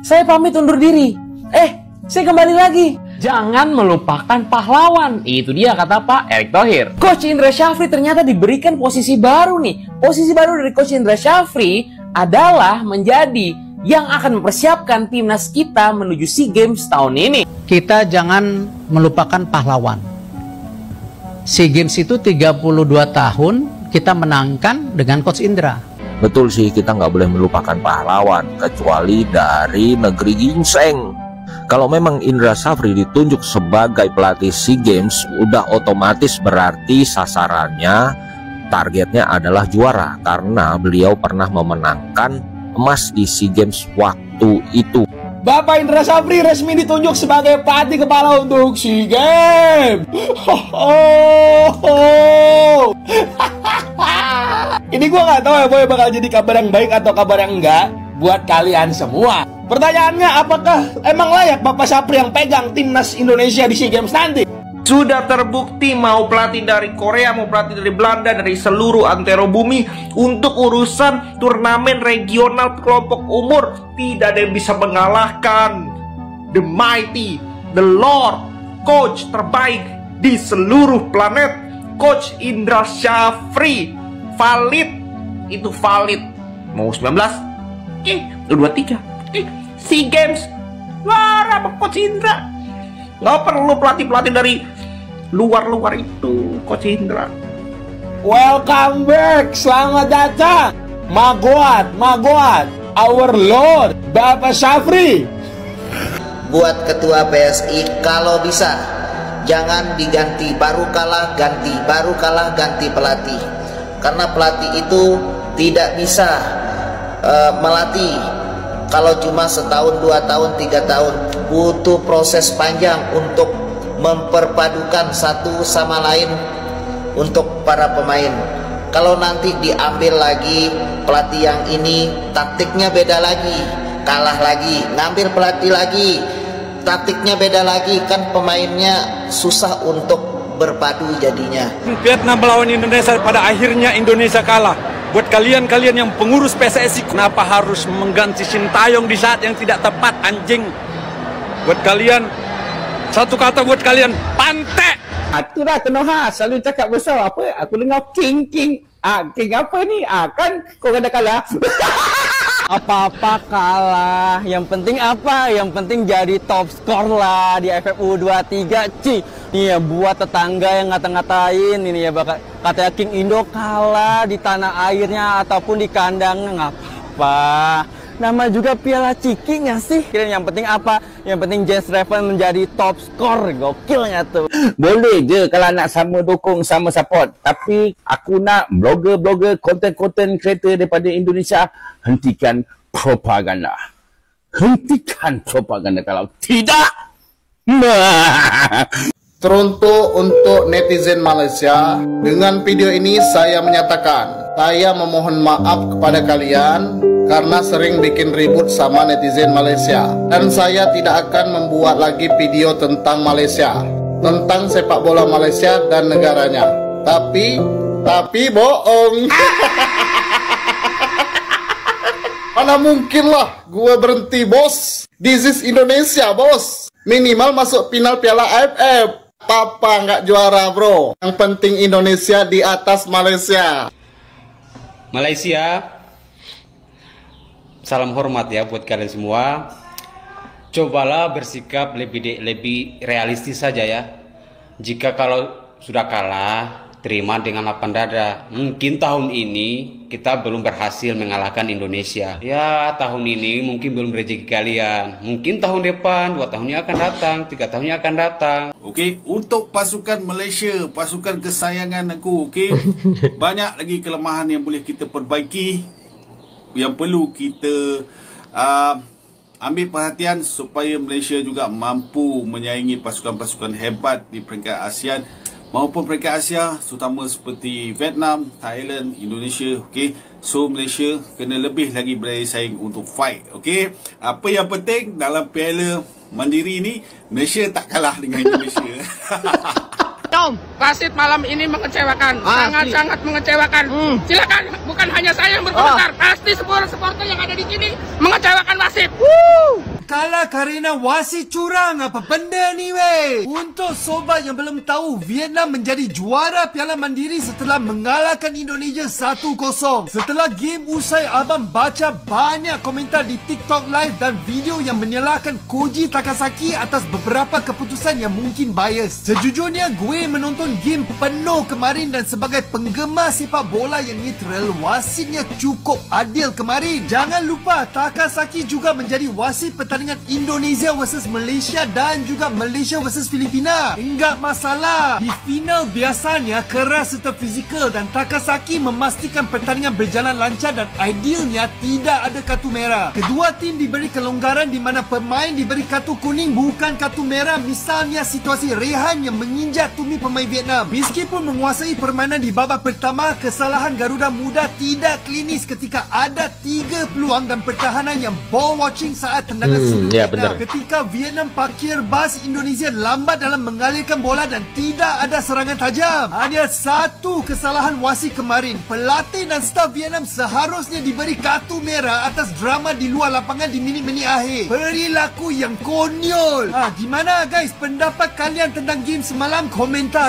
Saya pamit undur diri. Saya kembali lagi. Jangan melupakan pahlawan. Itu dia kata Pak Erick Thohir. Coach Indra Syafri ternyata diberikan posisi baru nih. Posisi baru dari Coach Indra Syafri adalah menjadi yang akan mempersiapkan timnas kita menuju SEA Games tahun ini. Kita jangan melupakan pahlawan. SEA Games itu 32 tahun kita menangkan dengan Coach Indra. Betul sih, kita nggak boleh melupakan pahlawan kecuali dari negeri ginseng. Kalau memang Indra Syafri ditunjuk sebagai pelatih SEA Games, udah otomatis berarti sasarannya, targetnya adalah juara, karena beliau pernah memenangkan emas di SEA Games waktu itu. Bapak Indra Syafri resmi ditunjuk sebagai pelatih kepala untuk SEA Games. Ini gua nggak tahu ya boy, bakal jadi kabar yang baik atau kabar yang enggak buat kalian semua. Pertanyaannya, apakah emang layak Bapak Syafri yang pegang timnas Indonesia di SEA Games nanti? Sudah terbukti mau pelatih dari Korea, mau pelatih dari Belanda, dari seluruh antero bumi, untuk urusan turnamen regional kelompok umur tidak ada yang bisa mengalahkan the mighty, the Lord, coach terbaik di seluruh planet, Coach Indra Syafri. Valid, itu valid. Mau 19, U23, SEA Games, wah, Coach Indra. Nggak perlu pelatih-pelatih dari luar-luar itu, Coach Indra. Welcome back, selamat datang, Magwat, our Lord, Bapak Syafri. Buat ketua PSI, kalau bisa jangan diganti, baru kalah ganti pelatih. Karena pelatih itu tidak bisa melatih kalau cuma setahun, 2 tahun, 3 tahun. Butuh proses panjang untuk memperpadukan satu sama lain untuk para pemain. Kalau nanti diambil lagi pelatih yang ini, taktiknya beda lagi, kalah lagi, ngambil pelatih lagi, taktiknya beda lagi, kan pemainnya susah untuk berpadu jadinya. Vietnam melawan Indonesia, pada akhirnya Indonesia kalah. Buat kalian yang pengurus PSSI, kenapa harus mengganti Sintayong di saat yang tidak tepat, anjing? Buat kalian, satu kata buat kalian, pantek. Itulah kena selalu cakap besar apa? Aku dengar king. King apa ni? Kan kau kena kalah. Apa-apa kalah, yang penting apa? Yang penting jadi top skor lah di AFF U23, Ci. Nih ya, buat tetangga yang ngata-ngatain ini ya, bakal katanya King Indo kalah di tanah airnya ataupun di kandangnya, nggak apa-apa. Nama juga Piala Ciki nggak sih? Yang penting apa? Yang penting Jens Reven menjadi top skor, gokilnya tuh. Boleh je kalau nak sama dukung, sama support. Tapi aku nak blogger, konten creator daripada Indonesia, hentikan propaganda. Hentikan propaganda, kalau tidak. Teruntuk untuk netizen Malaysia, dengan video ini saya menyatakan, saya memohon maaf kepada kalian karena sering bikin ribut sama netizen Malaysia. Dan saya tidak akan membuat lagi video tentang Malaysia, tentang sepak bola Malaysia dan negaranya. Tapi bohong. Mana mungkin lah gue berhenti, bos. This is Indonesia, bos. Minimal masuk final Piala AFF. Papa nggak juara, bro. Yang penting Indonesia di atas Malaysia. Malaysia, salam hormat ya buat kalian semua. Cobalah bersikap lebih realistis saja ya. Jika kalau sudah kalah, terima dengan lapang dada. Mungkin tahun ini kita belum berhasil mengalahkan Indonesia. Ya, tahun ini mungkin belum rezeki kalian. Mungkin tahun depan, 2 tahunnya akan datang, 3 tahunnya akan datang. Okey, untuk pasukan Malaysia, pasukan kesayangan aku, okey, banyak lagi kelemahan yang boleh kita perbaiki, yang perlu kita ambil perhatian supaya Malaysia juga mampu menyaingi pasukan-pasukan hebat di peringkat ASEAN maupun peringkat Asia, terutama seperti Vietnam, Thailand, Indonesia. Okey, so Malaysia kena lebih lagi berani saing untuk fight. Okey, apa yang penting dalam Piala Mandiri ni, Malaysia tak kalah dengan Indonesia. Wasit malam ini mengecewakan, sangat-sangat mengecewakan. Silakan, bukan hanya saya yang berkomentar, pasti supporter yang ada di sini mengecewakan wasit. kalah kerana wasit curang. Apa benda ni weh? Untuk sobat yang belum tahu, Vietnam menjadi juara Piala Mandiri setelah mengalahkan Indonesia 1-0. Setelah game usai, abang baca banyak komentar di TikTok Live dan video yang menyalahkan Koji Takasaki atas beberapa keputusan yang mungkin bias. Sejujurnya gue menonton game penuh kemarin dan sebagai penggemar sepak bola yang neutral, wasitnya cukup adil kemarin. Jangan lupa Takasaki juga menjadi wasit pertandingan Indonesia vs Malaysia dan juga Malaysia vs Filipina. Enggak masalah. Di final biasanya keras serta fizikal dan Takasaki memastikan pertandingan berjalan lancar dan idealnya tidak ada kartu merah. Kedua tim diberi kelonggaran di mana pemain diberi kartu kuning bukan kartu merah. Misalnya situasi Rehan yang menginjak tumit pemain Vietnam. Meskipun menguasai permainan di babak pertama, kesalahan Garuda Muda tidak klinis ketika ada 3 peluang dan pertahanan yang ball watching saat tendangan sudut Vietnam. Ketika Vietnam parkir bas, Indonesia lambat dalam mengalirkan bola dan tidak ada serangan tajam. Hanya satu kesalahan wasit kemarin. Pelatih dan staf Vietnam seharusnya diberi kartu merah atas drama di luar lapangan di minit-minit akhir. Perilaku yang konyol. Gimana guys pendapat kalian tentang game semalam? Komentar.